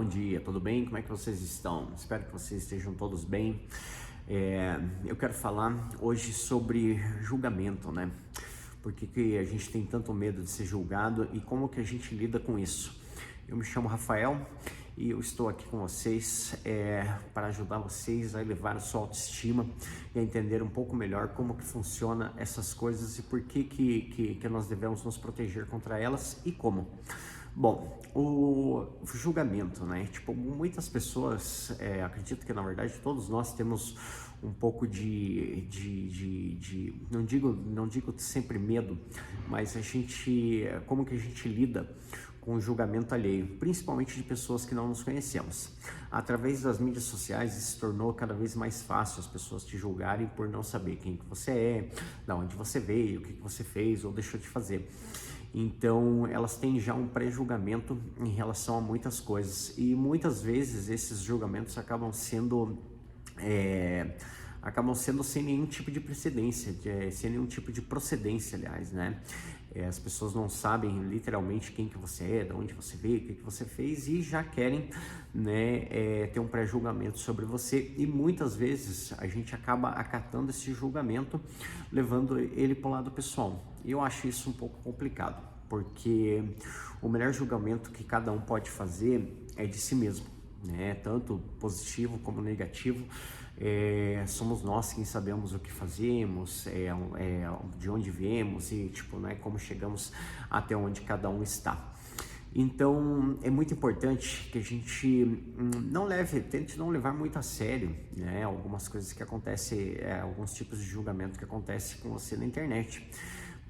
bom dia, tudo bem? Como é que vocês estão? Espero que vocês estejam todos bem. Eu quero falar hoje sobre julgamento, né? Por que a gente tem tanto medo de ser julgado e como que a gente lida com isso? Eu me chamo Rafael e eu estou aqui com vocês para ajudar vocês a elevar a sua autoestima e a entender um pouco melhor como que funciona essas coisas e por que nós devemos nos proteger contra elas e como. Bom, o julgamento, né? Tipo, muitas pessoas, acredito que na verdade todos nós temos um pouco não digo sempre medo, mas como que a gente lida com o julgamento alheio, principalmente de pessoas que não nos conhecemos. Através das mídias sociais, isso se tornou cada vez mais fácil as pessoas te julgarem por não saber quem que você é, de onde você veio, o que você fez ou deixou de fazer. Então, elas têm já um pré-julgamento em relação a muitas coisas e muitas vezes esses julgamentos acabam sendo sem nenhum tipo de precedência, sem nenhum tipo de procedência, aliás, né? As pessoas não sabem literalmente quem que você é, de onde você veio, o que você fez e já querem, né, ter um pré-julgamento sobre você e muitas vezes a gente acaba acatando esse julgamento, levando ele para o lado pessoal. Eu acho isso um pouco complicado, porque o melhor julgamento que cada um pode fazer é de si mesmo, né? Tanto positivo como negativo. Somos nós quem sabemos o que fazemos, de onde viemos e né, como chegamos até onde cada um está. Então é muito importante que a gente tente não levar muito a sério, né, algumas coisas que acontecem, alguns tipos de julgamento que acontecem com você na internet.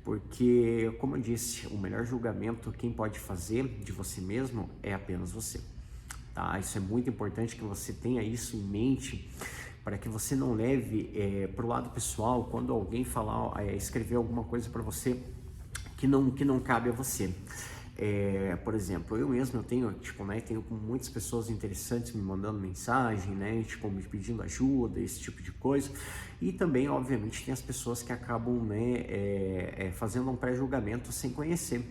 Porque, como eu disse, o melhor julgamento quem pode fazer de você mesmo é apenas você. Tá? Isso é muito importante que você tenha isso em mente, para que você não leve para o lado pessoal quando alguém escrever alguma coisa para você que não cabe a você. Por exemplo, eu mesmo tenho muitas pessoas interessantes me mandando mensagem, né, me pedindo ajuda, esse tipo de coisa, e também, obviamente, tem as pessoas que acabam, né, fazendo um pré-julgamento sem conhecer.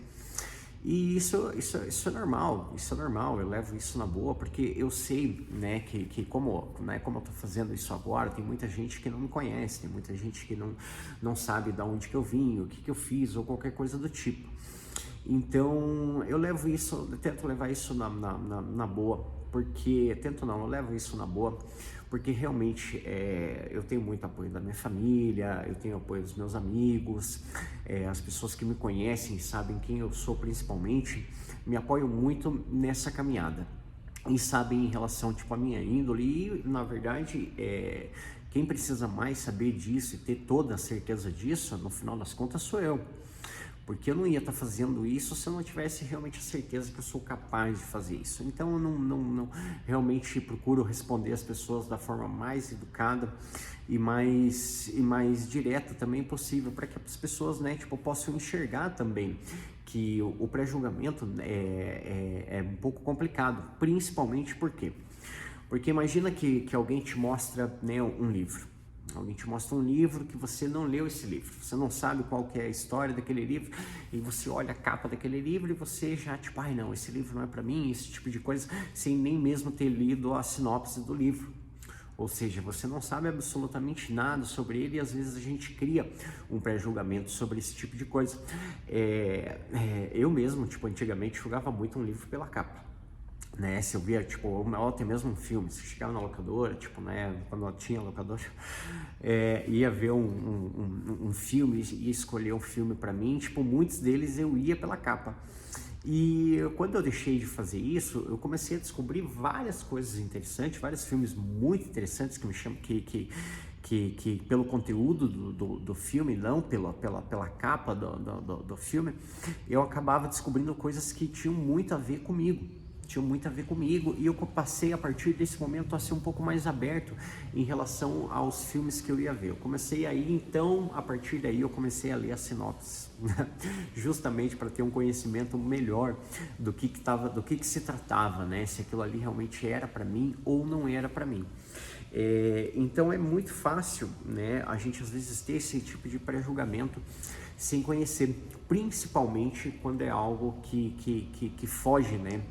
E isso é normal, eu levo isso na boa, porque eu sei, né, que como eu tô fazendo isso agora, tem muita gente que não me conhece, tem muita gente que não sabe de onde que eu vim, o que eu fiz, ou qualquer coisa do tipo. Então, eu tento levar isso na boa, eu levo isso na boa, porque realmente eu tenho muito apoio da minha família, eu tenho apoio dos meus amigos, as pessoas que me conhecem, sabem quem eu sou principalmente, me apoiam muito nessa caminhada e sabem em relação à minha índole e, na verdade, quem precisa mais saber disso e ter toda a certeza disso, no final das contas, sou eu. Porque eu não ia estar fazendo isso se eu não tivesse realmente a certeza que eu sou capaz de fazer isso. Então eu não realmente procuro responder as pessoas da forma mais educada e mais direta também possível, para que as pessoas, né, possam enxergar também que o pré-julgamento é um pouco complicado, principalmente porque imagina que alguém te mostra, né, um livro. Alguém te mostra um livro que você não leu esse livro, você não sabe qual que é a história daquele livro e você olha a capa daquele livro e você já ai não, esse livro não é para mim, esse tipo de coisa, sem nem mesmo ter lido a sinopse do livro. Ou seja, você não sabe absolutamente nada sobre ele e às vezes a gente cria um pré-julgamento sobre esse tipo de coisa. Eu mesmo, antigamente julgava muito um livro pela capa. Né, se eu via, ou até mesmo um filme, se eu chegava na locadora, né, quando eu tinha locadora, ia ver um filme e escolher um filme para mim, muitos deles eu ia pela capa. E quando eu deixei de fazer isso, eu comecei a descobrir várias coisas interessantes, vários filmes muito interessantes que me chamam, que pelo conteúdo do filme, não pela capa do filme, eu acabava descobrindo coisas que tinham muito a ver comigo. E eu passei a partir desse momento a ser um pouco mais aberto em relação aos filmes que eu ia ver. Eu comecei aí, então, a partir daí eu comecei a ler a sinopse, justamente para ter um conhecimento melhor do que se tratava, né? Se aquilo ali realmente era para mim ou não era para mim. Então é muito fácil, né, a gente às vezes ter esse tipo de pré-julgamento sem conhecer, principalmente quando é algo que foge, né?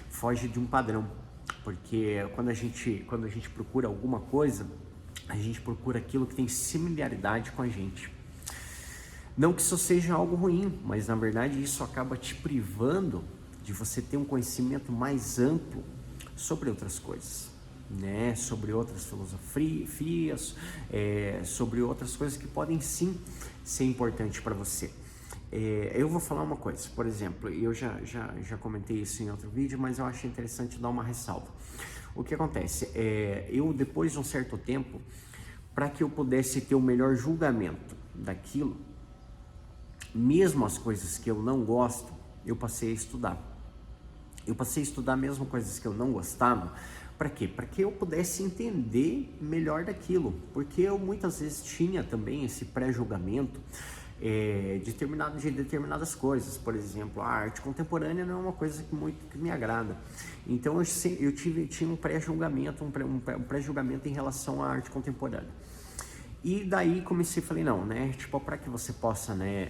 Foge de um padrão. Porque quando a gente procura alguma coisa, a gente procura aquilo que tem similaridade com a gente. Não que isso seja algo ruim, mas na verdade isso acaba te privando de você ter um conhecimento mais amplo sobre outras coisas, né? Sobre outras filosofias, sobre outras coisas que podem sim ser importantes para você. Eu vou falar uma coisa, por exemplo, eu já comentei isso em outro vídeo, mas eu acho interessante dar uma ressalva. O que acontece? Eu, depois de um certo tempo, para que eu pudesse ter o melhor julgamento daquilo, mesmo as coisas que eu não gosto, eu passei a estudar. Eu passei a estudar mesmo coisas que eu não gostava. Para quê? Para que eu pudesse entender melhor daquilo. Porque eu muitas vezes tinha também esse pré-julgamento de determinadas coisas. Por exemplo, a arte contemporânea não é uma coisa que me agrada. Então eu tinha um pré-julgamento, um pré-julgamento em relação à arte contemporânea. E daí falei, não, né, tipo, para que você possa, né,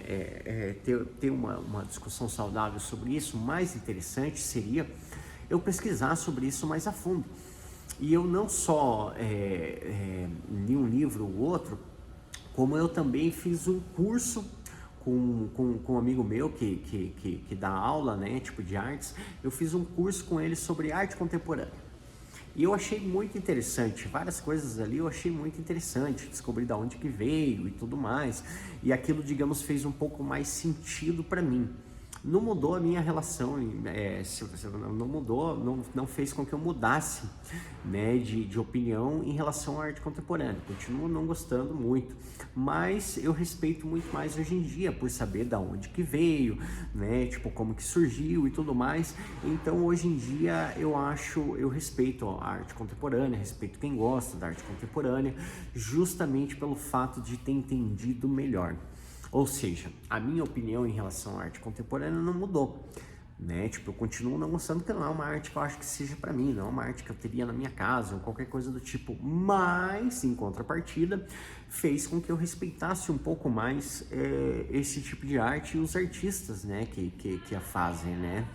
ter uma discussão saudável sobre isso, o mais interessante seria eu pesquisar sobre isso mais a fundo. E eu não só li um livro ou outro, como eu também fiz um curso com um amigo meu que dá aula, né, tipo de artes. Eu fiz um curso com ele sobre arte contemporânea. E eu achei muito interessante, várias coisas ali eu achei muito interessante, descobri de onde que veio e tudo mais, e aquilo, digamos, fez um pouco mais sentido para mim. Não mudou a minha relação, não mudou, não fez com que eu mudasse, né, de opinião em relação à arte contemporânea. Continuo não gostando muito, mas eu respeito muito mais hoje em dia por saber da onde que veio, né, tipo como que surgiu e tudo mais. Então hoje em dia eu respeito a arte contemporânea, respeito quem gosta da arte contemporânea, justamente pelo fato de ter entendido melhor. Ou seja, a minha opinião em relação à arte contemporânea não mudou, né? Tipo, eu continuo não gostando, porque não é uma arte que eu acho que seja para mim, não é uma arte que eu teria na minha casa ou qualquer coisa do tipo, mas, em contrapartida, fez com que eu respeitasse um pouco mais esse tipo de arte e os artistas, né, que a fazem, né?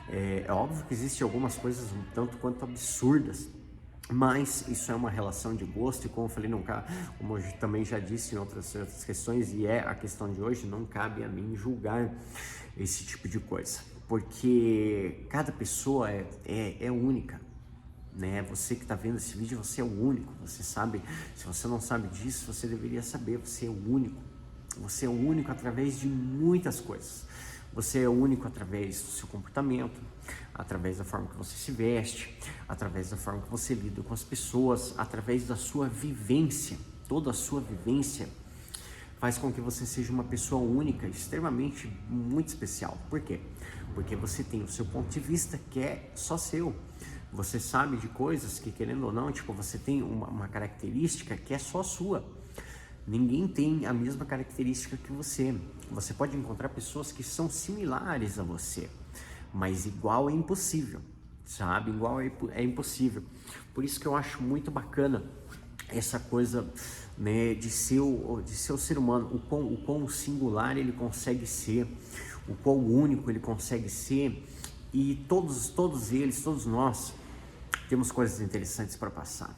É óbvio que existem algumas coisas um tanto quanto absurdas, mas isso é uma relação de gosto, e como eu falei, como eu também já disse em outras questões, e é a questão de hoje, não cabe a mim julgar esse tipo de coisa, porque cada pessoa é única, né? Você que está vendo esse vídeo, você é o único, você sabe. Se você não sabe disso, você deveria saber, você é o único. Você é o único através de muitas coisas. Você é único através do seu comportamento, através da forma que você se veste, através da forma que você lida com as pessoas, através da sua vivência. Toda a sua vivência faz com que você seja uma pessoa única, extremamente muito especial. Por quê? Porque você tem o seu ponto de vista que é só seu. Você sabe de coisas que, querendo ou não, tipo, você tem uma característica que é só sua. Ninguém tem a mesma característica que você. Você pode encontrar pessoas que são similares a você, mas igual é impossível, sabe? Igual é impossível. Por isso que eu acho muito bacana essa coisa, né, de ser o ser humano, o quão singular ele consegue ser, o quão único ele consegue ser, e todos nós temos coisas interessantes para passar.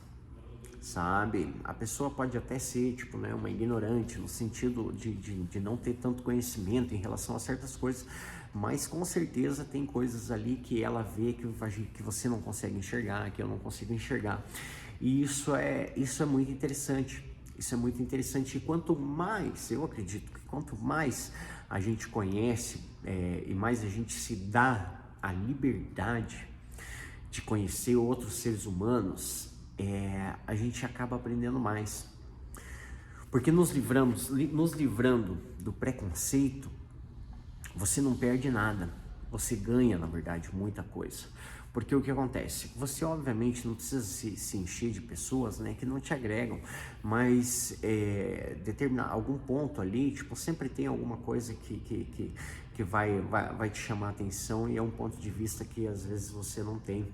Sabe, a pessoa pode até ser, tipo, né, uma ignorante, no sentido de não ter tanto conhecimento em relação a certas coisas, mas com certeza tem coisas ali que ela vê que você não consegue enxergar, que eu não consigo enxergar, e isso é muito interessante. Isso é muito interessante, e quanto mais, eu acredito que quanto mais a gente conhece e mais a gente se dá a liberdade de conhecer outros seres humanos, a gente acaba aprendendo mais, porque nos livrando do preconceito, você não perde nada, você ganha, na verdade, muita coisa. Porque o que acontece? Você obviamente não precisa se encher de pessoas, né, que não te agregam, mas determinar algum ponto ali, tipo, sempre tem alguma coisa que vai te chamar a atenção, e é um ponto de vista que às vezes você não tem.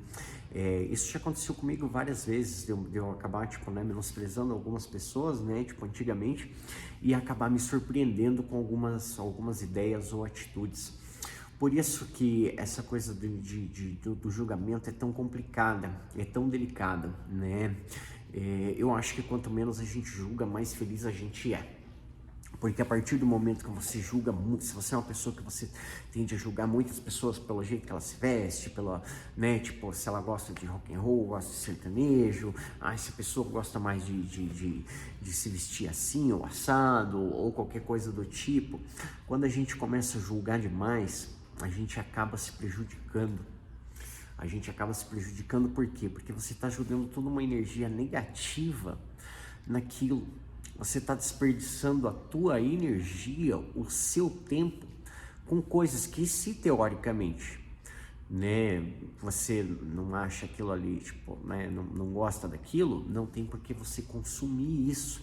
Isso já aconteceu comigo várias vezes, de eu acabar, tipo, né, menosprezando algumas pessoas, né, tipo, antigamente, e acabar me surpreendendo com algumas ideias ou atitudes. Por isso que essa coisa do julgamento é tão complicada, é tão delicada, né? Eu acho que quanto menos a gente julga, mais feliz a gente é. Porque a partir do momento que você julga muito, se você é uma pessoa que você tende a julgar muitas pessoas pelo jeito que ela se veste, pela, né, tipo, se ela gosta de rock and roll, gosta de sertanejo, se a pessoa gosta mais de se vestir assim ou assado, ou qualquer coisa do tipo, quando a gente começa a julgar demais, a gente acaba se prejudicando. A gente acaba se prejudicando por quê? Porque você está jogando toda uma energia negativa naquilo. Você está desperdiçando a tua energia, o seu tempo, com coisas que, se teoricamente, né, você não acha aquilo ali, tipo, né, não gosta daquilo, não tem por que você consumir isso,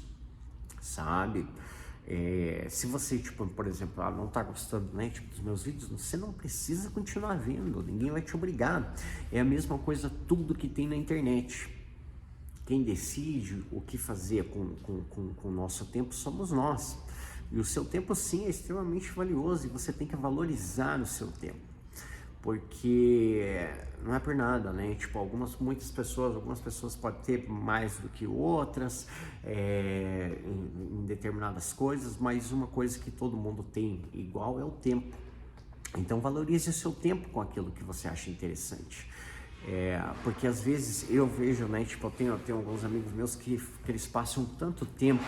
sabe? Se você, tipo, por exemplo, não tá gostando, né, tipo, dos meus vídeos, você não precisa continuar vendo, ninguém vai te obrigar. É a mesma coisa tudo que tem na internet. Quem decide o que fazer com o nosso tempo somos nós. E o seu tempo, sim, é extremamente valioso e você tem que valorizar o seu tempo. Porque não é por nada, né? Tipo, algumas pessoas podem ter mais do que outras em determinadas coisas, mas uma coisa que todo mundo tem igual é o tempo. Então valorize o seu tempo com aquilo que você acha interessante. Porque às vezes eu vejo, né, tipo, eu tenho alguns amigos meus que eles passam tanto tempo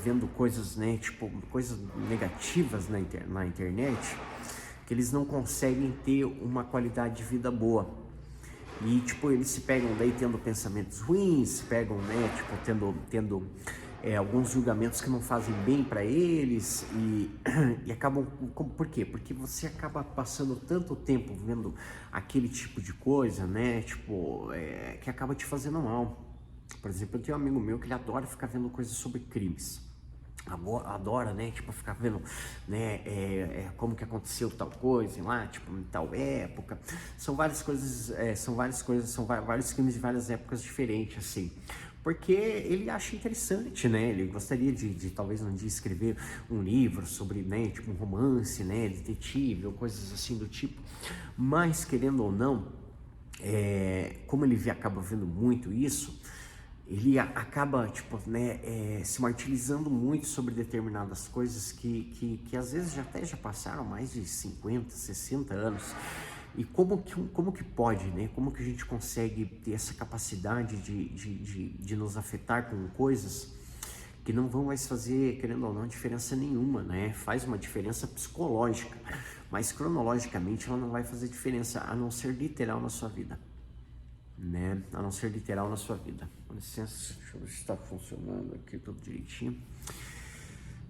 vendo coisas, né, tipo, coisas negativas na internet, que eles não conseguem ter uma qualidade de vida boa. E, tipo, eles se pegam daí tendo pensamentos ruins, se pegam, né, tipo, tendo alguns julgamentos que não fazem bem para eles e acabam, por quê? Porque você acaba passando tanto tempo vendo aquele tipo de coisa, né, tipo, que acaba te fazendo mal. Por exemplo, eu tenho um amigo meu que ele adora ficar vendo coisas sobre crimes. Adora, né, tipo, ficar vendo, né, como que aconteceu tal coisa lá, tipo, em tal época. São várias coisas, são vários crimes de várias épocas diferentes, assim. Porque ele acha interessante, né, ele gostaria de talvez um dia escrever um livro sobre, né, tipo, um romance, né, detetive ou coisas assim do tipo. Mas, querendo ou não, como ele acaba vendo muito isso, ele acaba, tipo, né, se martirizando muito sobre determinadas coisas que às vezes já passaram mais de 50, 60 anos. E como que pode, né? Como que a gente consegue ter essa capacidade de nos afetar com coisas que não vão mais fazer, querendo ou não, diferença nenhuma, né? Faz uma diferença psicológica, mas cronologicamente ela não vai fazer diferença, a não ser literal na sua vida. Né? A não ser literal na sua vida. Com licença, deixa eu ver se está funcionando aqui tudo direitinho,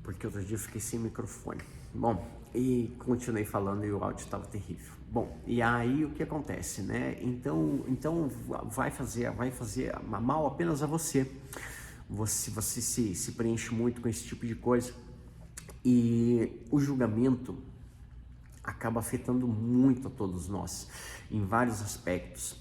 porque outro dia eu fiquei sem microfone. Bom, e continuei falando e o áudio estava terrível. Bom, e aí o que acontece, né? Então vai fazer mal apenas a você. Você se preenche muito com esse tipo de coisa e o julgamento acaba afetando muito a todos nós em vários aspectos.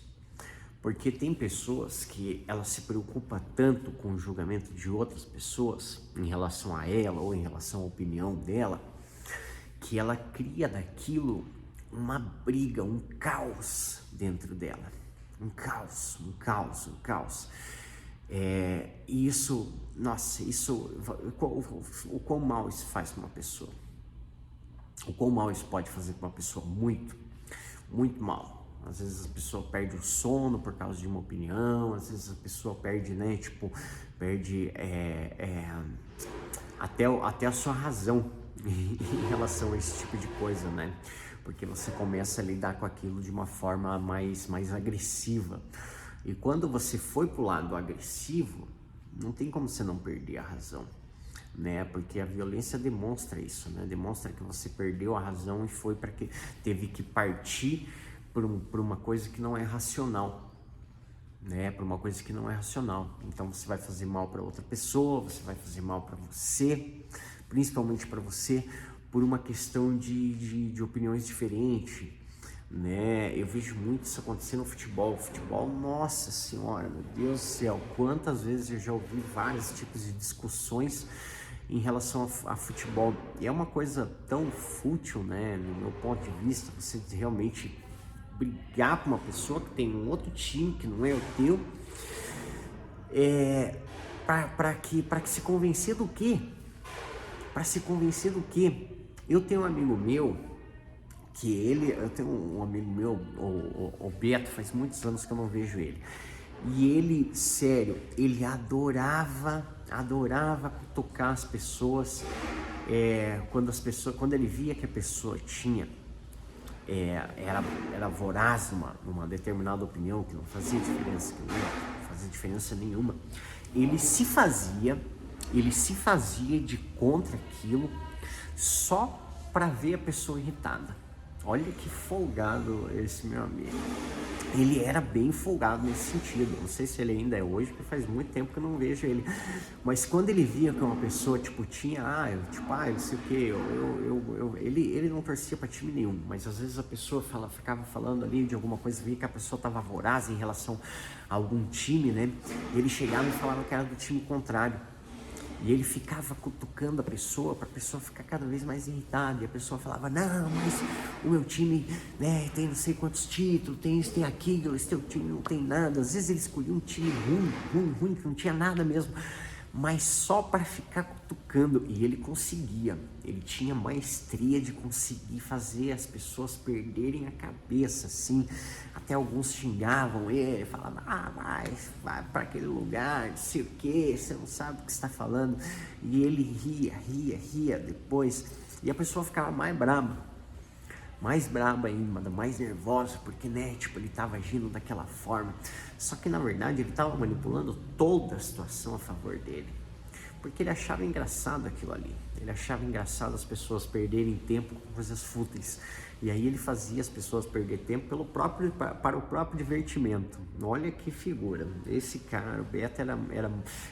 Porque tem pessoas que ela se preocupa tanto com o julgamento de outras pessoas em relação a ela ou em relação à opinião dela, que ela cria daquilo uma briga, um caos dentro dela. Um caos. E isso, nossa, o quão mal isso faz com uma pessoa. O quão mal isso pode fazer com uma pessoa, muito mal. Às vezes a pessoa perde o sono por causa de uma opinião, às vezes a pessoa perde, né, tipo, até a sua razão em relação a esse tipo de coisa, né? Porque você começa a lidar com aquilo de uma forma mais agressiva. E quando você foi pro lado agressivo, não tem como você não perder a razão, né? Porque a violência demonstra isso, né? Demonstra que você perdeu a razão e foi para que teve que partir por uma coisa que não é racional, né? Por uma coisa que não é racional. Então você vai fazer mal para outra pessoa, você vai fazer mal para você, principalmente para você, por uma questão de opiniões diferentes, né? Eu vejo muito isso acontecer no futebol. Nossa senhora, meu Deus do céu, quantas vezes eu já ouvi vários tipos de discussões em relação a futebol. E é uma coisa tão fútil, né, no meu ponto de vista, você realmente brigar com uma pessoa que tem um outro time que não é o teu, para que se convencer do quê? Para se convencer do quê? Eu tenho um amigo meu eu tenho um amigo meu, o Beto, faz muitos anos que eu não vejo ele. E ele, sério, ele adorava tocar as pessoas, quando ele via que a pessoa tinha, era voraz numa determinada opinião, que não fazia diferença, que não fazia diferença nenhuma. Ele se fazia de contra aquilo só para ver a pessoa irritada. Olha que folgado esse meu amigo. Ele era bem folgado nesse sentido. Não sei se ele ainda é hoje, porque faz muito tempo que eu não vejo ele. Mas quando ele via que uma pessoa, tinha, não sei o que, ele não torcia para time nenhum, mas às vezes a pessoa ficava falando ali de alguma coisa, via que a pessoa estava voraz em relação a algum time, né? E ele chegava e falava que era do time contrário. E ele ficava cutucando a pessoa para a pessoa ficar cada vez mais irritada. E a pessoa falava, não, mas o meu time, né, tem não sei quantos títulos, tem isso, tem aquilo, esse teu time não tem nada. Às vezes ele escolhia um time ruim, que não tinha nada mesmo, mas só para ficar cutucando. E ele conseguia, ele tinha maestria de conseguir fazer as pessoas perderem a cabeça, assim. Até alguns xingavam ele, falavam, vai para aquele lugar, não sei o que, você não sabe o que está falando. E ele ria depois, e a pessoa ficava mais braba ainda, mais nervosa, porque, né, ele estava agindo daquela forma. Só que, na verdade, ele estava manipulando toda a situação a favor dele, porque ele achava engraçado aquilo ali. Ele achava engraçado as pessoas perderem tempo com coisas fúteis. E aí ele fazia as pessoas perder tempo para o próprio divertimento. Olha que figura. Esse cara, o Beto, é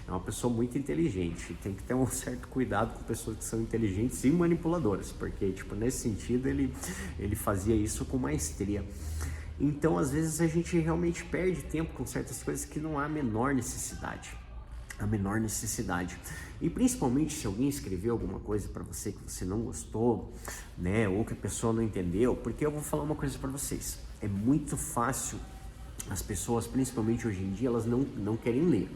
uma pessoa muito inteligente. Tem que ter um certo cuidado com pessoas que são inteligentes e manipuladoras, porque, nesse sentido, ele fazia isso com maestria. Então, às vezes, a gente realmente perde tempo com certas coisas que não há a menor necessidade. E principalmente se alguém escreveu alguma coisa para você que você não gostou, né, ou que a pessoa não entendeu, porque eu vou falar uma coisa para vocês. É muito fácil, as pessoas, principalmente hoje em dia, elas não querem ler.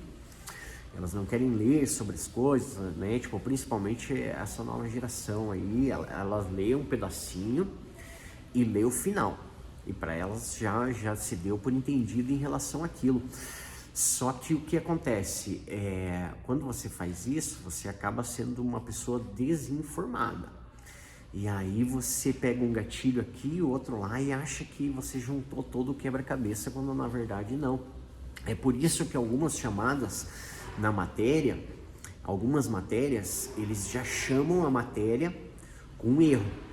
Elas não querem ler sobre as coisas, né, principalmente essa nova geração aí, elas lêem um pedacinho e lê o final. E para elas já se deu por entendido em relação àquilo. Só que o que acontece quando você faz isso, você acaba sendo uma pessoa desinformada. E aí você pega um gatilho aqui e outro lá e acha que você juntou todo o quebra-cabeça, quando na verdade não. É por isso que algumas chamadas na matéria, algumas matérias, eles já chamam a matéria com um erro.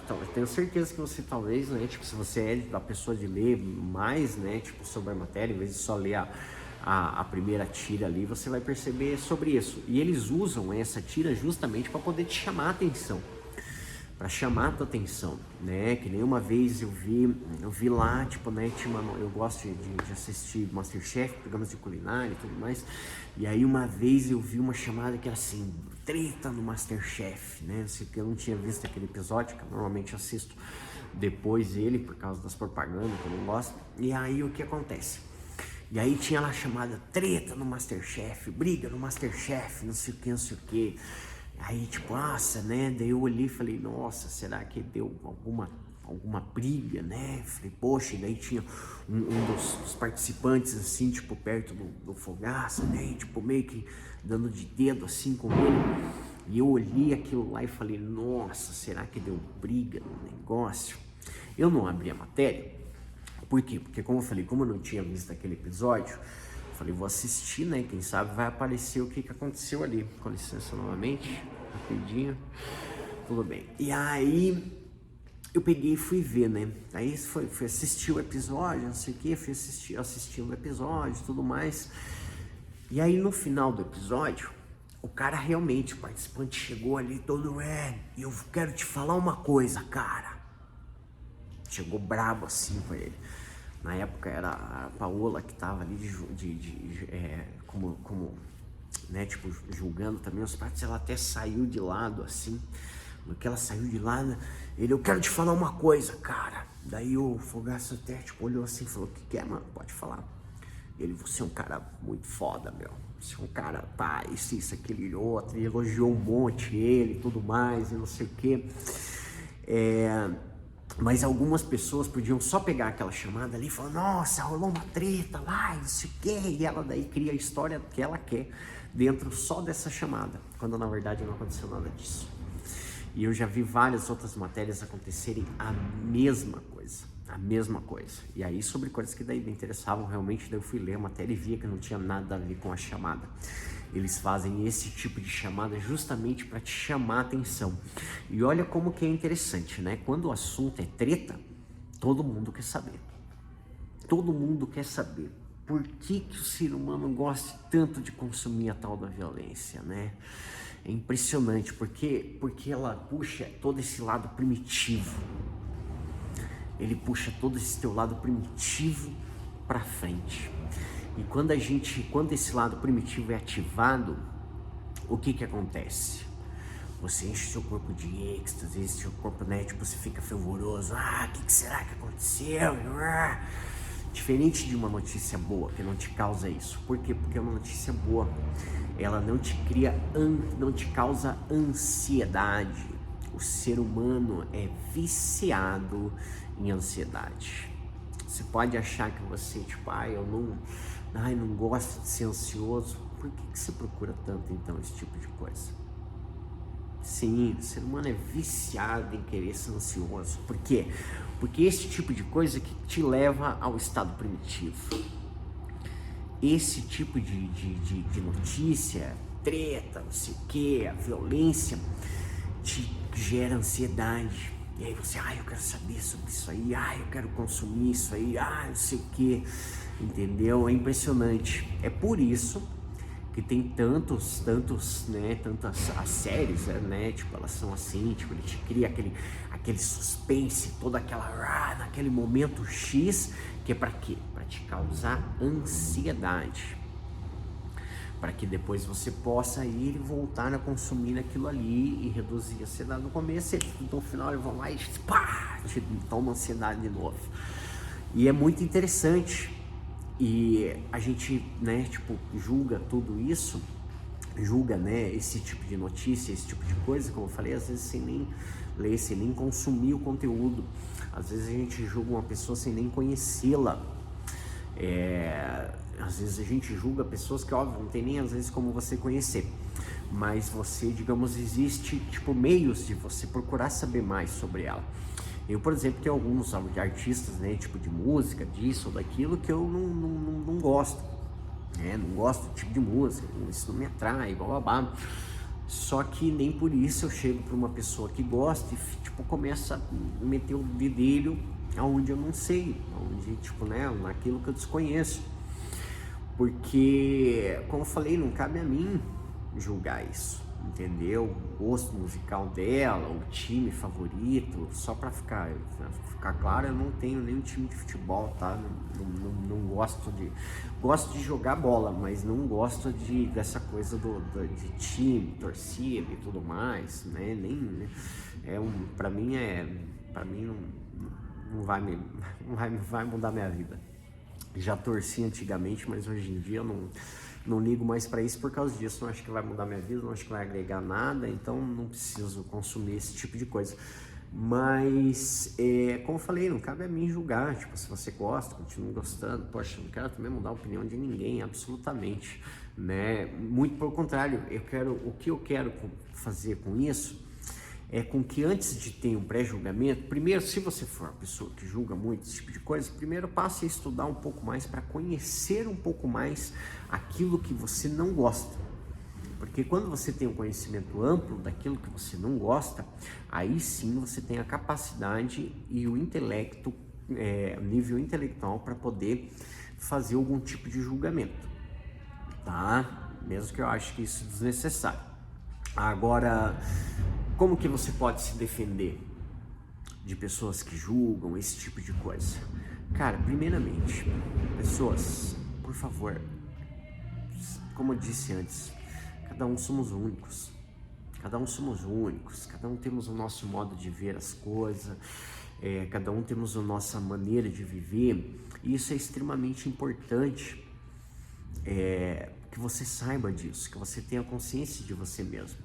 Então, eu tenho certeza que você talvez, né, se você é a pessoa de ler mais, né, sobre a matéria, em vez de só ler a primeira tira ali, você vai perceber sobre isso. E eles usam essa tira justamente para poder te chamar a atenção, para chamar a tua atenção, né? Que nem uma vez eu vi lá, né, eu gosto de assistir MasterChef, programas de culinária e tudo mais, e aí uma vez eu vi uma chamada que era assim, treta no MasterChef, né? Eu não tinha visto aquele episódio, que eu normalmente assisto depois ele, por causa das propagandas, que eu não gosto. E aí o que acontece? E aí tinha lá chamada treta no MasterChef, briga no MasterChef, não sei o que. Aí nossa, né? Daí eu olhei e falei, nossa, será que deu alguma briga, né? Falei, poxa, e daí tinha um dos participantes, assim, perto do Fogaça, né? Meio que dando de dedo, assim, com ele. E eu olhei aquilo lá e falei, nossa, será que deu briga no negócio? Eu não abri a matéria. Por quê? Porque, como eu falei, como eu não tinha visto aquele episódio, eu falei, vou assistir, né? Quem sabe vai aparecer o que aconteceu ali. Com licença novamente, rapidinho. Tudo bem. E aí eu peguei e fui ver, né? Aí fui assistir o episódio, não sei o que, fui assistindo o episódio e tudo mais. E aí no final do episódio, o cara realmente, o participante chegou ali todo, e eu quero te falar uma coisa, cara. Chegou brabo assim com ele. Na época era a Paola que tava ali como né, tipo, julgando também os pratos, ela até saiu de lado, assim. No que ela saiu de lado, eu quero te falar uma coisa, cara. Daí o Fogaça até, tipo, olhou assim e falou, o que é, mano? Pode falar. Ele, você é um cara muito foda, meu. Você é um cara, pá, isso, aquele e outro. E elogiou um monte ele e tudo mais, e não sei o quê. Mas algumas pessoas podiam só pegar aquela chamada ali e falar, nossa, rolou uma treta lá, não sei o quê. E ela daí cria a história que ela quer dentro só dessa chamada, quando na verdade não aconteceu nada disso. E eu já vi várias outras matérias acontecerem a mesma coisa. E aí sobre coisas que daí me interessavam realmente, daí eu fui ler a matéria e via que não tinha nada a ver com a chamada. Eles fazem esse tipo de chamada justamente para te chamar a atenção. E olha como que é interessante, né? Quando o assunto é treta, todo mundo quer saber. Todo mundo quer saber por que o ser humano gosta tanto de consumir a tal da violência, né? É impressionante, porque ela puxa todo esse lado primitivo. Ele puxa todo esse teu lado primitivo para frente. E quando esse lado primitivo é ativado, o que acontece? Você enche seu corpo de êxtase, seu corpo, né, tipo, você fica fervoroso. O que será que aconteceu? Diferente de uma notícia boa, que não te causa isso. Por quê? Porque uma notícia boa, ela não te causa ansiedade. O ser humano é viciado em ansiedade. Você pode achar que você, tipo, eu não gosto de ser ansioso. Por que você procura tanto, então, esse tipo de coisa? Sim, o ser humano é viciado em querer ser ansioso. Por quê? Porque esse tipo de coisa que te leva ao estado primitivo. Esse tipo de notícia, treta, não sei o que, a violência, te gera ansiedade. E aí você, eu quero saber sobre isso aí, eu quero consumir isso aí, não sei o que, entendeu? É impressionante. É por isso que tem tantas as séries, né, tipo, elas são assim, tipo, ele te cria aquele suspense, toda aquela, naquele momento X, que é pra quê? Pra te causar ansiedade, para que depois você possa ir e voltar a consumir aquilo ali e reduzir a ansiedade no começo, e no final eles vão lá e te toma ansiedade de novo. E é muito interessante. E a gente, né, tipo, julga tudo isso, né, esse tipo de notícia, esse tipo de coisa, como eu falei, às vezes sem nem ler, sem nem consumir o conteúdo. Às vezes a gente julga uma pessoa sem nem conhecê-la. Às vezes a gente julga pessoas que, óbvio, não tem nem às vezes como você conhecer. Mas você, digamos, existe, tipo, meios de você procurar saber mais sobre ela. Eu, por exemplo, tenho alguns artistas, né, tipo de música, disso ou daquilo, que eu não gosto, né, não gosto do tipo de música, isso não me atrai, blá. Só que nem por isso eu chego para uma pessoa que gosta e, tipo, começa a meter o bedelho aonde eu não sei, aonde, tipo, né, naquilo que eu desconheço. Porque, como eu falei, não cabe a mim julgar isso. Entendeu? O gosto musical dela, o time favorito, só para ficar claro, eu não tenho nenhum time de futebol, tá? Não gosto de jogar bola, mas não gosto dessa coisa de time, torcida e tudo mais, né? Nem para mim não vai mudar minha vida. Já torci antigamente, mas hoje em dia eu não ligo mais para isso por causa disso. Não acho que vai mudar minha vida, não acho que vai agregar nada, então não preciso consumir esse tipo de coisa. Mas, como eu falei, não cabe a mim julgar. Tipo, se você gosta, continue gostando. Poxa, não quero também mudar a opinião de ninguém, absolutamente, né? Muito pelo contrário, o que eu quero fazer com isso é com que antes de ter um pré-julgamento, primeiro, se você for uma pessoa que julga muito esse tipo de coisa, primeiro passe a estudar um pouco mais para conhecer um pouco mais aquilo que você não gosta. Porque quando você tem um conhecimento amplo daquilo que você não gosta, aí sim você tem a capacidade e o intelecto, o nível intelectual para poder fazer algum tipo de julgamento, tá? Mesmo que eu acho que isso é desnecessário. Agora, como que você pode se defender de pessoas que julgam esse tipo de coisa? Cara, primeiramente, pessoas, por favor, como eu disse antes, Cada um somos únicos. Cada um somos únicos, cada um temos o nosso modo de ver as coisas, cada um temos a nossa maneira de viver, e isso é extremamente importante, que você saiba disso, que você tenha consciência de você mesmo,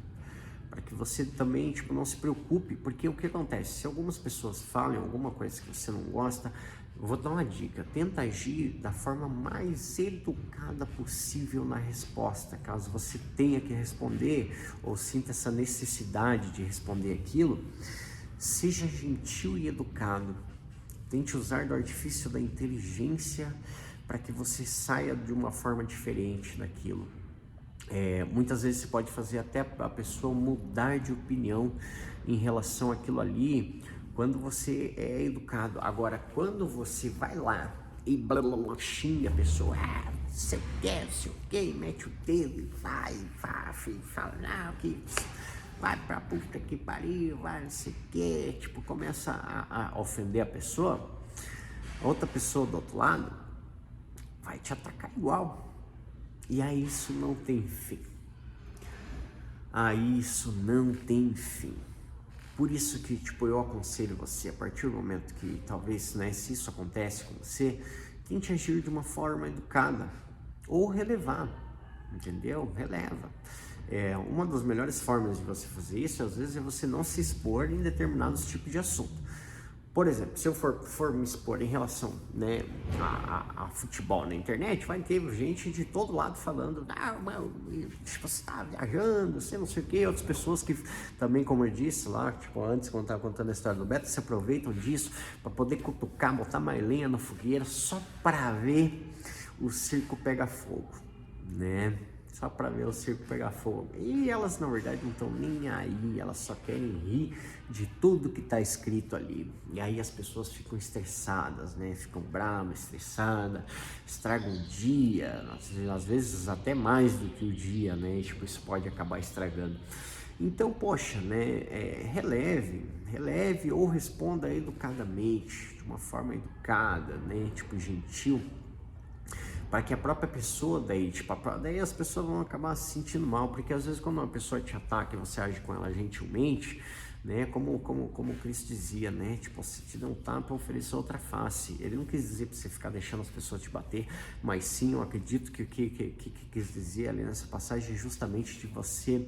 para que você também, tipo, não se preocupe, porque o que acontece, se algumas pessoas falam alguma coisa que você não gosta, eu vou dar uma dica, tenta agir da forma mais educada possível na resposta, caso você tenha que responder ou sinta essa necessidade de responder aquilo, seja gentil e educado, tente usar do artifício da inteligência para que você saia de uma forma diferente daquilo. Muitas vezes você pode fazer até a pessoa mudar de opinião em relação àquilo ali, quando você é educado. Agora, quando você vai lá e blá blá blá, xinga a pessoa, você quer, sei o que, mete o dedo e vai, fala, não, que vai pra puta que pariu, vai, não sei o que, tipo, começa a ofender a pessoa, a outra pessoa do outro lado vai te atacar igual. E aí isso não tem fim. Aí isso não tem fim. Por isso que, tipo, eu aconselho você, a partir do momento que talvez, né, se isso acontece com você, tente agir de uma forma educada ou relevar, entendeu? Releva. Uma das melhores formas de você fazer isso, às vezes, é você não se expor em determinados tipos de assunto. Por exemplo, se eu for me expor em relação, né, a futebol na internet, vai ter gente de todo lado falando, tipo, você tá viajando, você não sei o que, outras pessoas que também, como eu disse lá, tipo, antes, quando eu tava contando a história do Beto, se aproveitam disso para poder cutucar, botar mais lenha na fogueira, só para ver o circo pegar fogo, né? Só para ver o circo pegar fogo. E elas, na verdade, não estão nem aí, elas só querem rir de tudo que está escrito ali. E aí as pessoas ficam estressadas, né? Ficam bravas, estressadas, estragam o dia, às vezes até mais do que o dia, né? Tipo, isso pode acabar estragando. Então, poxa, né? Releve ou responda educadamente, de uma forma educada, né? Tipo, gentil, para que a própria pessoa daí, tipo, daí as pessoas vão acabar se sentindo mal, porque às vezes quando uma pessoa te ataca e você age com ela gentilmente, né, como o Cristo dizia, né, tipo, se te dá um tapa, ofereça outra face. Ele não quis dizer para você ficar deixando as pessoas te bater, mas sim, eu acredito que o que quis dizer ali nessa passagem é justamente de você,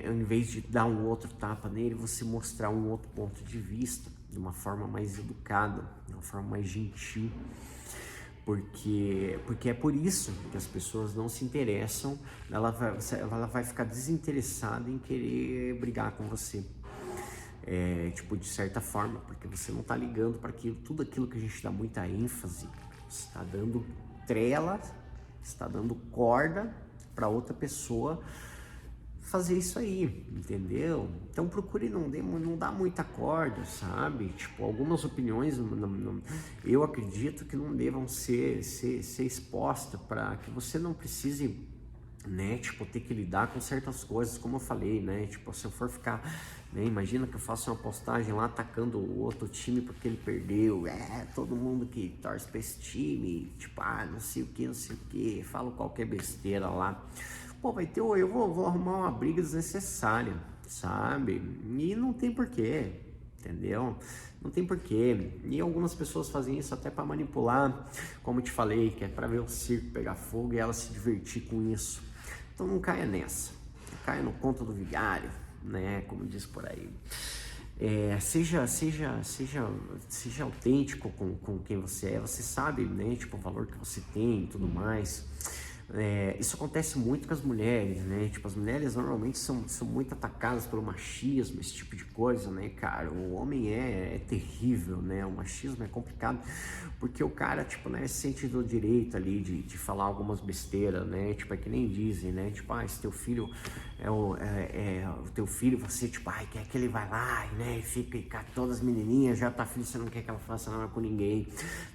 ao invés de dar um outro tapa nele, você mostrar um outro ponto de vista, de uma forma mais educada, de uma forma mais gentil. Porque é por isso que as pessoas não se interessam, ela vai ficar desinteressada em querer brigar com você, tipo, de certa forma, porque você não está ligando para tudo aquilo que a gente dá muita ênfase, você está dando trela, está dando corda para outra pessoa fazer isso aí, entendeu? Então procure não dar muita corda, sabe? Tipo, algumas opiniões eu acredito que não devam ser expostas, para que você não precise, né, tipo, ter que lidar com certas coisas, como eu falei, né, tipo, se eu for ficar, né, imagina que eu faço uma postagem lá atacando o outro time porque ele perdeu, todo mundo que torce pra esse time, tipo, não sei o que, falo qualquer besteira lá, pô, eu vou arrumar uma briga desnecessária, sabe? E não tem porquê, entendeu? Não tem porquê. E algumas pessoas fazem isso até para manipular, como eu te falei, que é para ver o circo pegar fogo e ela se divertir com isso. Então não caia nessa, caia no conto do vigário, né? Como diz por aí. Seja autêntico com quem você é, você sabe, né? Tipo, o valor que você tem e tudo mais. Isso acontece muito com as mulheres, né? Tipo, as mulheres normalmente são muito atacadas pelo machismo, esse tipo de coisa, né, cara? O homem é terrível, né? O machismo é complicado, porque o cara, tipo, né, sente do direito ali de falar algumas besteiras, né? Tipo, é que nem dizem, né? Tipo, se teu filho é o teu filho, você, tipo, quer que ele vai lá, né? E fica com todas as menininhas, já tá filho, você não quer que ela faça nada com ninguém,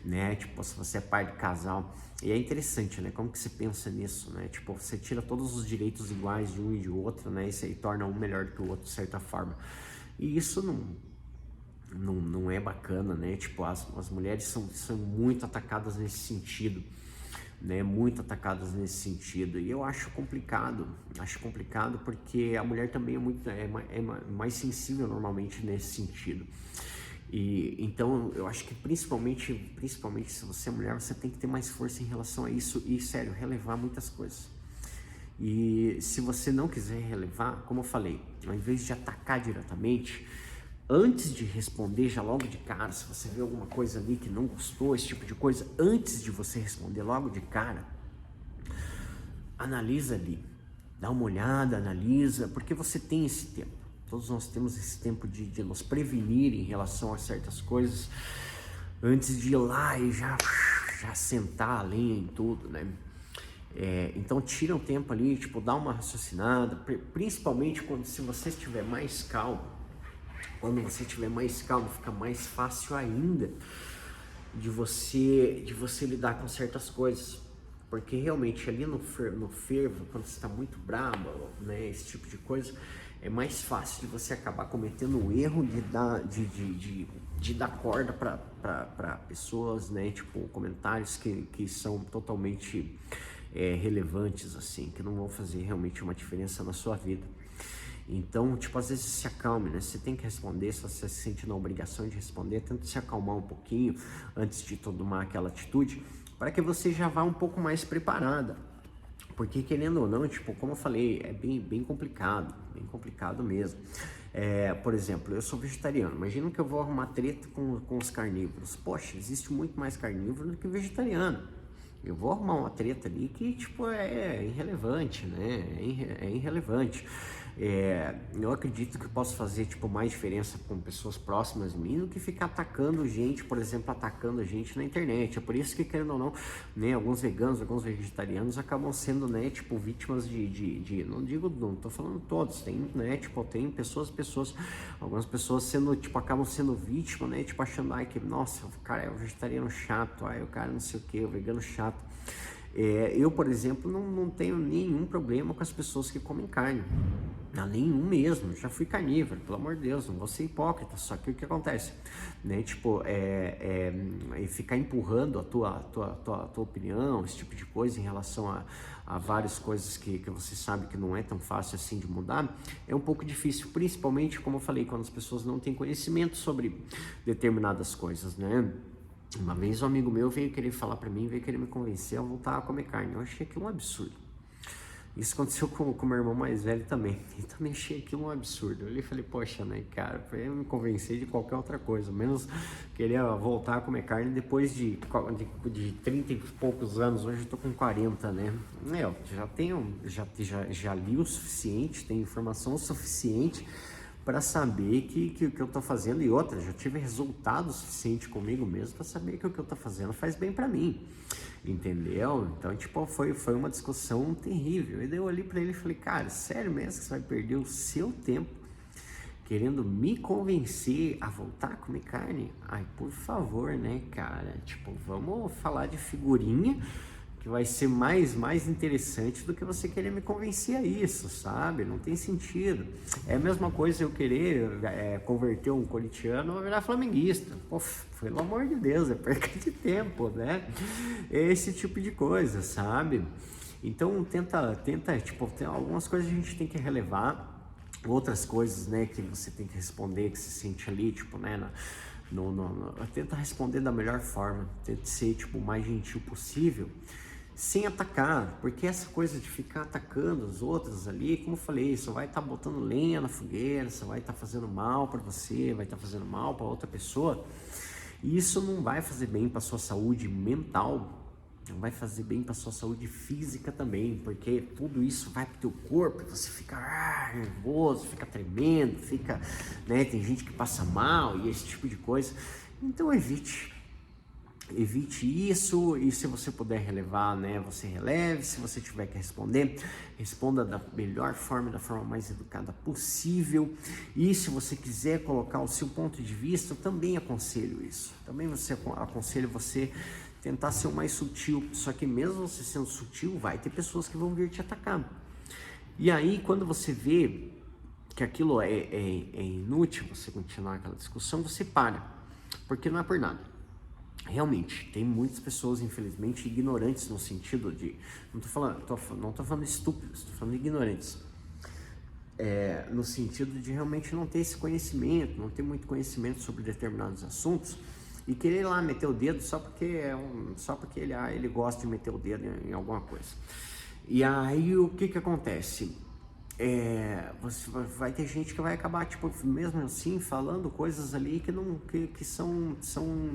né? Tipo, se você é pai de casal. E é interessante, né? Como que você pensa nisso, né? Tipo, você tira todos os direitos iguais de um e de outro, né? Isso aí torna um melhor do que o outro, de certa forma. E isso não é bacana, né? Tipo, as mulheres são muito atacadas nesse sentido. né, muito atacadas nesse sentido, e eu acho complicado porque a mulher também é mais sensível normalmente nesse sentido. E então eu acho que principalmente se você é mulher, você tem que ter mais força em relação a isso e, sério, relevar muitas coisas. E se você não quiser relevar, como eu falei, ao invés de atacar diretamente, antes de responder já logo de cara, se você vê alguma coisa ali que não gostou, esse tipo de coisa, antes de você responder logo de cara, analisa ali, dá uma olhada, analisa, porque você tem esse tempo. Todos nós temos esse tempo de nos prevenir em relação a certas coisas, antes de ir lá e já sentar a lenha em tudo, né? Então tira um tempo ali, tipo, dá uma raciocinada, principalmente se você estiver mais calmo. Quando você estiver mais calmo, fica mais fácil ainda de você lidar com certas coisas. Porque realmente ali no fervo, quando você está muito brabo, né, esse tipo de coisa, é mais fácil de você acabar cometendo o erro de dar corda para pessoas, né, tipo, comentários que são totalmente relevantes, assim, que não vão fazer realmente uma diferença na sua vida. Então, tipo, às vezes se acalme, né? Você tem que responder, se você se sente na obrigação de responder, tenta se acalmar um pouquinho antes de tomar aquela atitude, para que você já vá um pouco mais preparada. Porque, querendo ou não, tipo, como eu falei, é bem complicado mesmo. Por exemplo, eu sou vegetariano, imagina que eu vou arrumar treta com os carnívoros. Poxa, existe muito mais carnívoro do que vegetariano. Eu vou arrumar uma treta ali que, tipo, é irrelevante, né? É irrelevante. Eu acredito que eu posso fazer, tipo, mais diferença com pessoas próximas de mim do que ficar atacando gente, por exemplo, atacando a gente na internet. É por isso que, querendo ou não, né, alguns veganos, alguns vegetarianos acabam sendo, né, tipo, vítimas não tô falando todos, tem, né, tipo, tem pessoas, algumas pessoas sendo, tipo, acabam sendo vítimas, né, tipo, achando, ai, que, nossa, o cara é um vegetariano chato, ai, o cara não sei o que, o vegano chato. Eu, por exemplo, não tenho nenhum problema com as pessoas que comem carne. Não, nenhum mesmo, já fui carnívoro, pelo amor de Deus, não vou ser hipócrita. Só que o que acontece, né, tipo, ficar empurrando a tua opinião, esse tipo de coisa em relação a várias coisas que você sabe que não é tão fácil assim de mudar, é um pouco difícil, principalmente, como eu falei, quando as pessoas não têm conhecimento sobre determinadas coisas, né? Uma vez um amigo meu veio querer falar pra mim, veio querer me convencer a voltar a comer carne. Eu achei aquilo um absurdo. Isso aconteceu com o meu irmão mais velho também. E também achei aquilo um absurdo. Eu olhei e falei, poxa, né, cara, pra ele me convencer de qualquer outra coisa, menos querer voltar a comer carne depois de 30 e poucos anos. Hoje eu tô com 40, né? Eu já li o suficiente, tenho informação suficiente para saber que o que eu tô fazendo, e outra, já tive resultado suficiente comigo mesmo para saber que o que eu tô fazendo faz bem para mim, entendeu? Então, tipo, foi uma discussão terrível. E daí eu olhei para ele e falei, cara, sério mesmo que você vai perder o seu tempo querendo me convencer a voltar a comer carne? Ai, por favor, né, cara? Tipo, vamos falar de figurinha, que vai ser mais interessante do que você querer me convencer a isso, sabe? Não tem sentido. É a mesma coisa eu querer converter um corintiano a virar flamenguista. Pô, pelo amor de Deus, é perca de tempo, né? Esse tipo de coisa, sabe? Então tenta, tipo, tem algumas coisas a gente tem que relevar, outras coisas, né, que você tem que responder, que se sente ali, tipo, né, tenta responder da melhor forma, tenta ser, tipo, o mais gentil possível, sem atacar, porque essa coisa de ficar atacando os outros ali, como eu falei, só vai estar botando lenha na fogueira, só vai estar fazendo mal para você, vai estar fazendo mal para outra pessoa, e isso não vai fazer bem para sua saúde mental, não vai fazer bem para sua saúde física também, porque tudo isso vai pro teu corpo, você fica nervoso, fica tremendo, fica, né, tem gente que passa mal e esse tipo de coisa. Então evite isso, e se você puder relevar, né, você releve. Se você tiver que responder, responda da melhor forma, da forma mais educada possível. E se você quiser colocar o seu ponto de vista, eu também aconselho isso. Também aconselho você tentar ser o mais sutil, só que mesmo você sendo sutil, vai ter pessoas que vão vir te atacar. E aí, quando você vê que aquilo é inútil, você continuar aquela discussão, você para, porque não é por nada. realmente, tem muitas pessoas, infelizmente, ignorantes no sentido de, não tô falando estúpidos, tô falando ignorantes, no sentido de realmente não ter esse conhecimento, não ter muito conhecimento sobre determinados assuntos e querer ir lá meter o dedo só porque ele gosta de meter o dedo em alguma coisa. E aí o que acontece? Você vai ter gente que vai acabar, tipo, mesmo assim, falando coisas ali que são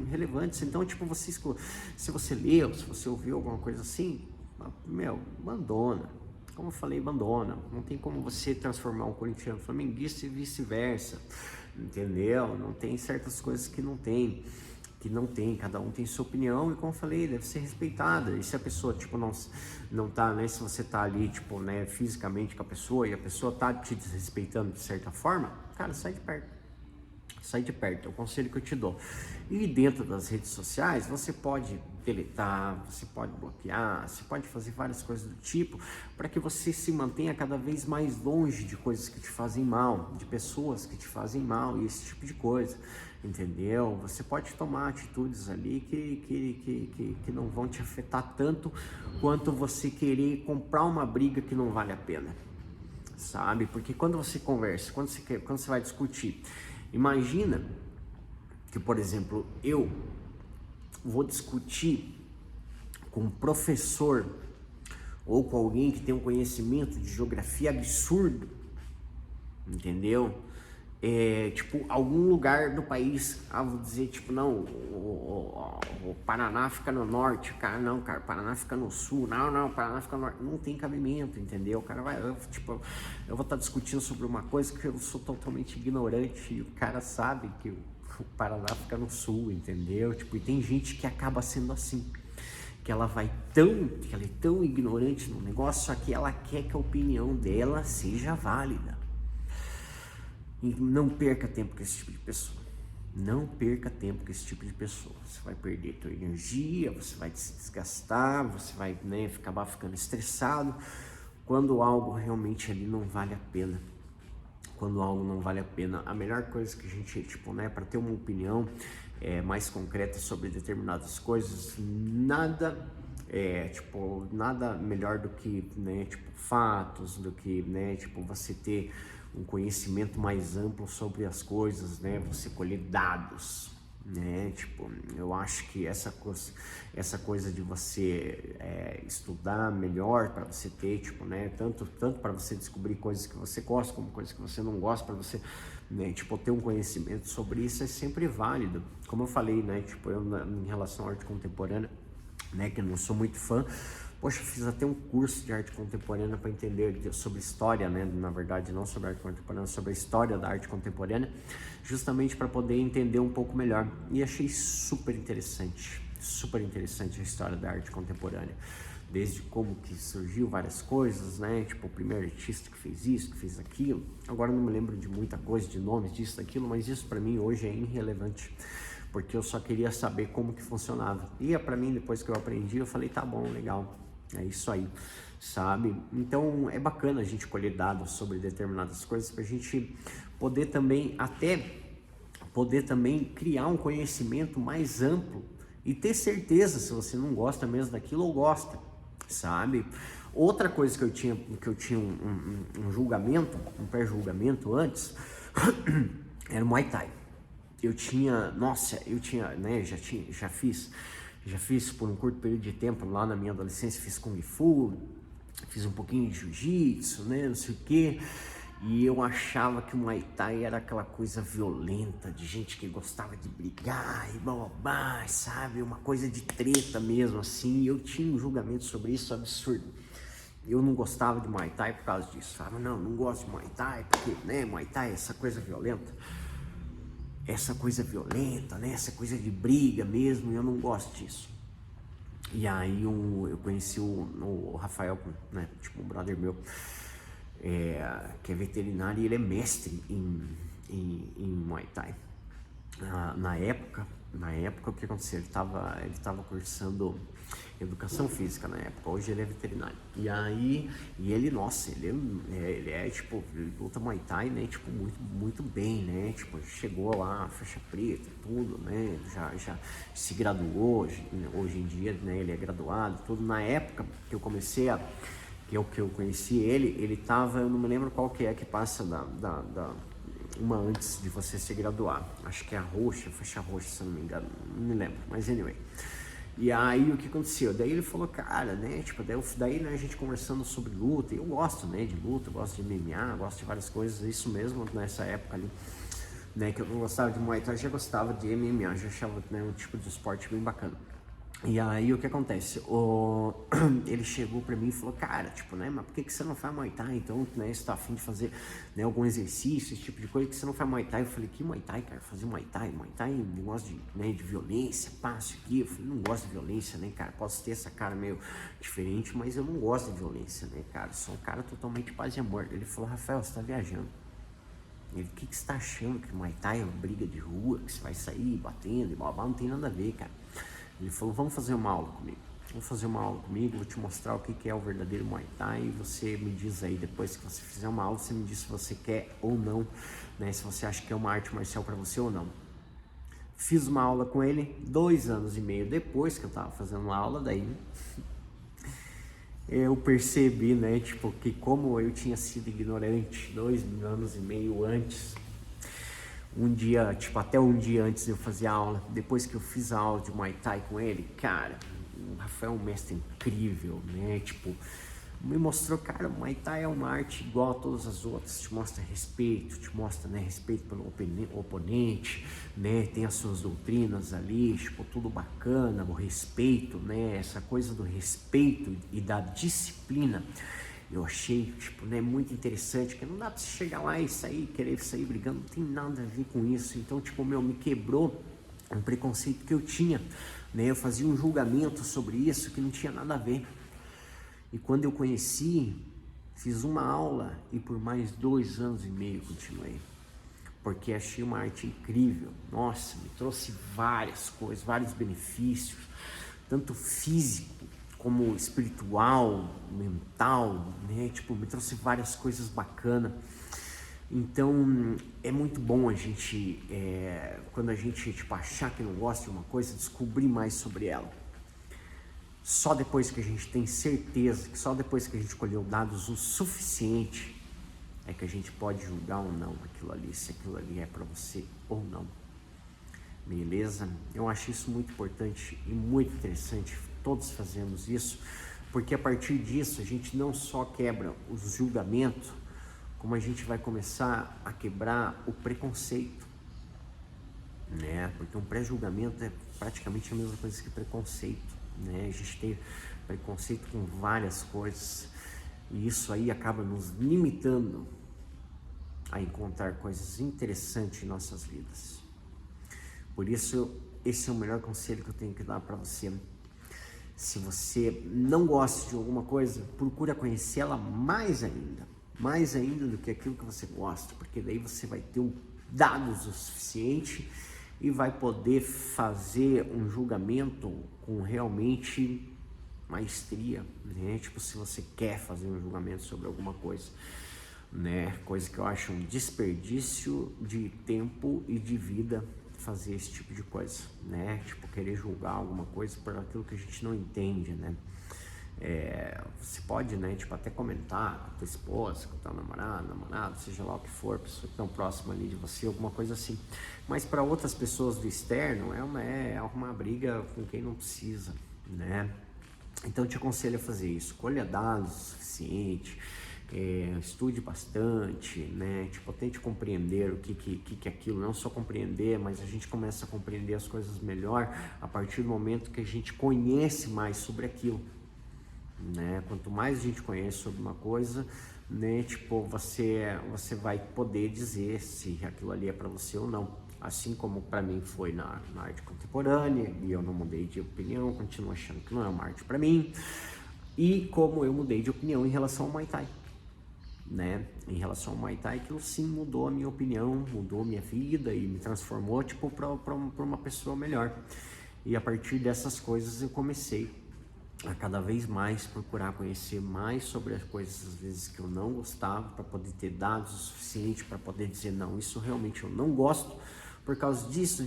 relevantes. Então, tipo, se você leu, se você ouviu alguma coisa assim, abandona. Como eu falei, abandona. Não tem como você transformar um corintiano flamenguista e vice-versa, entendeu? Não tem certas coisas que não tem. Cada um tem sua opinião e, como eu falei, deve ser respeitada. E se a pessoa, tipo, não tá, né, se você tá ali, tipo, né, fisicamente com a pessoa e a pessoa tá te desrespeitando de certa forma, cara, sai de perto, é o conselho que eu te dou. E dentro das redes sociais, você pode deletar, você pode bloquear, você pode fazer várias coisas do tipo, para que você se mantenha cada vez mais longe de coisas que te fazem mal, de pessoas que te fazem mal e esse tipo de coisa, entendeu? Você pode tomar atitudes ali que não vão te afetar tanto quanto você querer comprar uma briga que não vale a pena, sabe? Porque quando você conversa, quando você vai discutir, imagina que, por exemplo, eu vou discutir com um professor ou com alguém que tem um conhecimento de geografia absurdo, entendeu? Tipo, algum lugar do país, vou dizer, tipo, não, o Paraná fica no norte, cara, não, cara, o Paraná fica no sul, não, o Paraná fica no norte, não tem cabimento, entendeu? O cara eu vou estar discutindo sobre uma coisa que eu sou totalmente ignorante e o cara sabe que o Paraná fica no sul, entendeu? Tipo, e tem gente que acaba sendo assim, que ela é tão ignorante no negócio, só que ela quer que a opinião dela seja válida. E não perca tempo com esse tipo de pessoa. Não perca tempo com esse tipo de pessoa. Você vai perder sua energia, você vai se desgastar, você vai, né, acabar ficando estressado quando algo realmente ali não vale a pena. Quando algo não vale a pena, a melhor coisa que a gente, tipo, né, para ter uma opinião mais concreta sobre determinadas coisas, nada melhor do que, né, tipo, fatos, do que, né, tipo, você ter um conhecimento mais amplo sobre as coisas, né, você colher dados, né, tipo, eu acho que essa coisa de você estudar melhor para você ter, tipo, né, tanto para você descobrir coisas que você gosta como coisas que você não gosta, para você, né, tipo, ter um conhecimento sobre isso é sempre válido. Como eu falei, né, tipo, em relação à arte contemporânea, né, que eu não sou muito fã, poxa, fiz até um curso de arte contemporânea para entender sobre história, né? Na verdade, não sobre arte contemporânea, sobre a história da arte contemporânea, justamente para poder entender um pouco melhor. E achei super interessante a história da arte contemporânea. Desde como que surgiu várias coisas, né? Tipo, o primeiro artista que fez isso, que fez aquilo. Agora não me lembro de muita coisa, de nomes disso, daquilo, mas isso para mim hoje é irrelevante, porque eu só queria saber como que funcionava. E para mim, depois que eu aprendi, eu falei, tá bom, legal. É isso aí, sabe? Então é bacana a gente colher dados sobre determinadas coisas para a gente poder também criar um conhecimento mais amplo e ter certeza se você não gosta mesmo daquilo ou gosta, sabe? Outra coisa que eu tinha um julgamento, um pré-julgamento antes, era o Muay Thai. Né, já fiz por um curto período de tempo lá na minha adolescência, fiz Kung Fu, fiz um pouquinho de Jiu-Jitsu, né, não sei o que, e eu achava que o Muay Thai era aquela coisa violenta, de gente que gostava de brigar e blá, sabe, uma coisa de treta mesmo, assim, e eu tinha um julgamento sobre isso absurdo. Eu não gostava de Muay Thai por causa disso, falava, não gosto de Muay Thai, porque, né, Muay Thai é essa coisa violenta, né? Essa coisa de briga mesmo, e eu não gosto disso. E aí eu conheci o Rafael, né? Tipo, um brother meu, que é veterinário e ele é mestre em Muay Thai. Na época, Na época, o que aconteceu? Ele tava cursando educação física na época, hoje ele é veterinário. E aí, nossa, ele é tipo, ele luta Muay Thai, né, tipo, muito bem, né, tipo, chegou lá, faixa preta, tudo, né, já se graduou, hoje em dia, né, ele é graduado, tudo. Na época que eu comecei que eu conheci ele tava, eu não me lembro qual que é que passa uma antes de você se graduar, acho que é a roxa, faixa roxa, se eu não me engano, não me lembro, mas anyway. E aí o que aconteceu? Daí ele falou, cara, né, tipo, daí né, a gente conversando sobre luta, e eu gosto, né, de luta, eu gosto de MMA, gosto de várias coisas, isso mesmo nessa época ali, né, que eu não gostava de Muay Thai, já gostava de MMA, já achava, né, um tipo de esporte bem bacana. E aí o que acontece? Ele chegou pra mim e falou, cara, tipo, né, mas por que você não faz Muay Thai? Então, né, você tá afim de fazer, né, algum exercício, esse tipo de coisa, que você não faz Muay Thai? Eu falei, que Muay Thai, cara? Fazer Muay Thai negócio de, né, de violência, passo aqui. Eu falei, não gosto de violência, né, cara? Posso ter essa cara meio diferente, mas eu não gosto de violência, né, cara? Sou um cara totalmente paz e amor. Ele falou, Rafael, você tá viajando. Ele, o que você tá achando que Muay Thai é uma briga de rua, que você vai sair batendo e blá, blá, não tem nada a ver, cara. Ele falou, vamos fazer uma aula comigo. Vamos fazer uma aula comigo, vou te mostrar o que é o verdadeiro Muay Thai e você me diz aí, depois que você fizer uma aula, você me diz se você quer ou não, né? Se você acha que é uma arte marcial para você ou não. Fiz uma aula com ele, 2 anos e meio depois que eu tava fazendo uma aula, daí eu percebi, né, tipo, que como eu tinha sido ignorante 2 anos e meio antes, um dia, tipo, até um dia antes de eu fazer a aula, depois que eu fiz a aula de Muay Thai com ele, cara, o Rafael é um mestre incrível, né, tipo, me mostrou, cara, o Muay Thai é uma arte igual a todas as outras, te mostra respeito, te mostra, né, respeito pelo oponente, né, tem as suas doutrinas ali, tipo, tudo bacana, o respeito, né, essa coisa do respeito e da disciplina, eu achei, tipo, né, muito interessante, que não dá pra você chegar lá e querer sair brigando, não tem nada a ver com isso. Então, tipo, me quebrou um preconceito que eu tinha, né, eu fazia um julgamento sobre isso que não tinha nada a ver. E quando eu conheci, fiz uma aula e por mais 2 anos e meio continuei, porque achei uma arte incrível. Nossa, me trouxe várias coisas, vários benefícios, tanto físico como espiritual, mental, né? Tipo, me trouxe várias coisas bacanas. Então, é muito bom a gente, quando a gente, tipo, achar que não gosta de uma coisa, descobrir mais sobre ela. Só depois que a gente tem certeza, que só depois que a gente colheu dados o suficiente, é que a gente pode julgar ou não aquilo ali, se aquilo ali é para você ou não. Beleza? Eu acho isso muito importante e muito interessante, todos fazemos isso, porque a partir disso a gente não só quebra os julgamentos, como a gente vai começar a quebrar o preconceito, né? Porque um pré-julgamento é praticamente a mesma coisa que preconceito, né? A gente tem preconceito com várias coisas e isso aí acaba nos limitando a encontrar coisas interessantes em nossas vidas. Por isso, esse é o melhor conselho que eu tenho que dar para você. Se você não gosta de alguma coisa, procura conhecê-la mais ainda do que aquilo que você gosta, porque daí você vai ter dados o suficiente e vai poder fazer um julgamento com realmente maestria, né? Tipo, se você quer fazer um julgamento sobre alguma coisa, né? Coisa que eu acho um desperdício de tempo e de vida fazer esse tipo de coisa, né? Tipo, querer julgar alguma coisa por aquilo que a gente não entende, né? Você pode, né, tipo, até comentar com a tua esposa, com o teu namorado, seja lá o que for, pessoa que tão próxima ali de você, alguma coisa assim. Mas para outras pessoas do externo, é uma briga com quem não precisa, né? Então eu te aconselho a fazer isso, colha dados o suficiente, estude bastante, né? Tipo, tente compreender o que é aquilo, não só compreender, mas a gente começa a compreender as coisas melhor a partir do momento que a gente conhece mais sobre aquilo, né? Quanto mais a gente conhece sobre uma coisa, né, tipo, você vai poder dizer se aquilo ali é para você ou não. Assim como para mim foi na arte contemporânea, e eu não mudei de opinião, continuo achando que não é uma arte para mim, e como eu mudei de opinião em relação ao Muay Thai. né, em relação ao Muay Thai, aquilo sim mudou a minha opinião, mudou a minha vida e me transformou, tipo, para uma pessoa melhor. E a partir dessas coisas eu comecei a cada vez mais procurar conhecer mais sobre as coisas, às vezes, que eu não gostava, para poder ter dados o suficiente para poder dizer, não, isso realmente eu não gosto, por causa disso,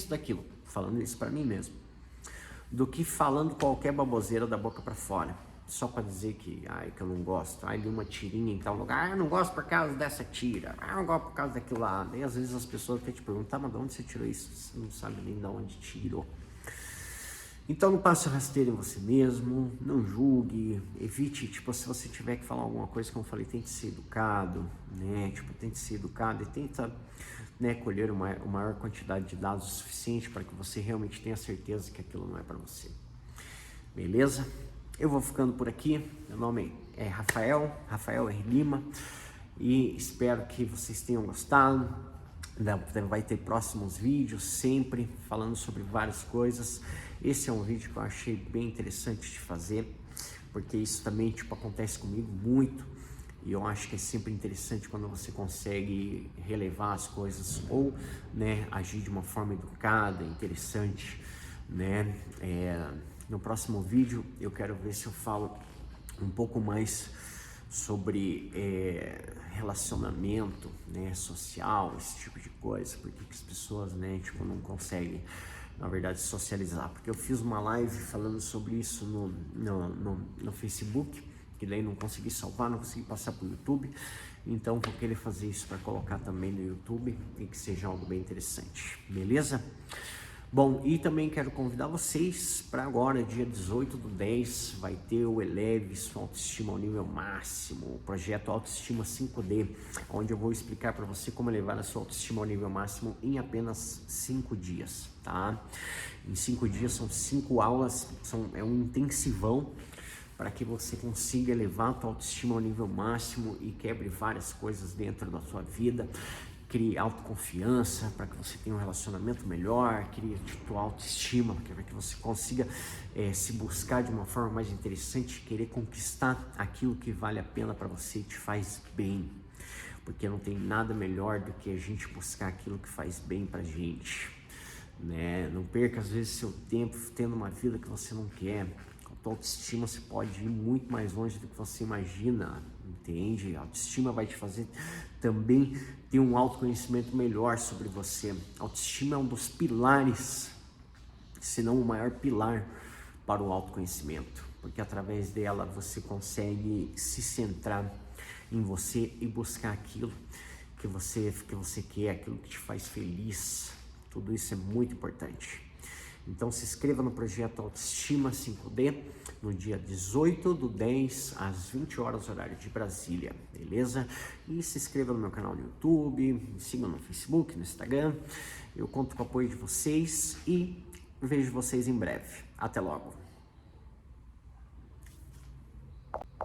daquilo, falando isso para mim mesmo, do que falando qualquer baboseira da boca para fora, só para dizer que, que eu não gosto, li uma tirinha em tal lugar, eu não gosto por causa dessa tira, eu não gosto por causa daquilo lá. E às vezes as pessoas até te perguntam, mas de onde você tirou isso? Você não sabe nem de onde tirou. Então não passe rasteiro em você mesmo, não julgue, evite, tipo, se você tiver que falar alguma coisa, como eu falei, tente ser educado, né, tipo, tente ser educado e tenta, né, colher uma maior quantidade de dados o suficiente para que você realmente tenha certeza que aquilo não é para você. Beleza? Eu vou ficando por aqui, meu nome é Rafael R. Lima, e espero que vocês tenham gostado. Vai ter próximos vídeos sempre falando sobre várias coisas. Esse é um vídeo que eu achei bem interessante de fazer, porque isso também, tipo, acontece comigo muito, e eu acho que é sempre interessante quando você consegue relevar as coisas ou, né, agir de uma forma educada, interessante, né? No próximo vídeo eu quero ver se eu falo um pouco mais sobre relacionamento, né, social, esse tipo de coisa, porque as pessoas, né, tipo, não conseguem, na verdade, socializar, porque eu fiz uma live falando sobre isso no Facebook, que daí não consegui salvar, não consegui passar para o YouTube, então vou querer fazer isso para colocar também no YouTube e que seja algo bem interessante, beleza? Bom, e também quero convidar vocês para agora, dia 18/10, vai ter o Eleve Sua Autoestima ao Nível Máximo, o projeto Autoestima 5D, onde eu vou explicar para você como elevar a sua autoestima ao nível máximo em apenas 5 dias, tá? Em 5 dias são 5 aulas, é um intensivão para que você consiga elevar a tua autoestima ao nível máximo e quebre várias coisas dentro da sua vida. Crie autoconfiança para que você tenha um relacionamento melhor, crie tua autoestima para que você consiga se buscar de uma forma mais interessante, querer conquistar aquilo que vale a pena para você e te faz bem, porque não tem nada melhor do que a gente buscar aquilo que faz bem pra gente, né? Não perca às vezes seu tempo tendo uma vida que você não quer. Com a tua autoestima você pode ir muito mais longe do que você imagina, entende? A autoestima vai te fazer também ter um autoconhecimento melhor sobre você. A autoestima é um dos pilares, se não o maior pilar para o autoconhecimento, porque através dela você consegue se centrar em você e buscar aquilo que você quer, aquilo que te faz feliz. Tudo isso é muito importante. Então se inscreva no projeto Autoestima 5D no dia 18/10 às 20 horas horário de Brasília, beleza? E se inscreva no meu canal no YouTube, me siga no Facebook, no Instagram. Eu conto com o apoio de vocês e vejo vocês em breve. Até logo!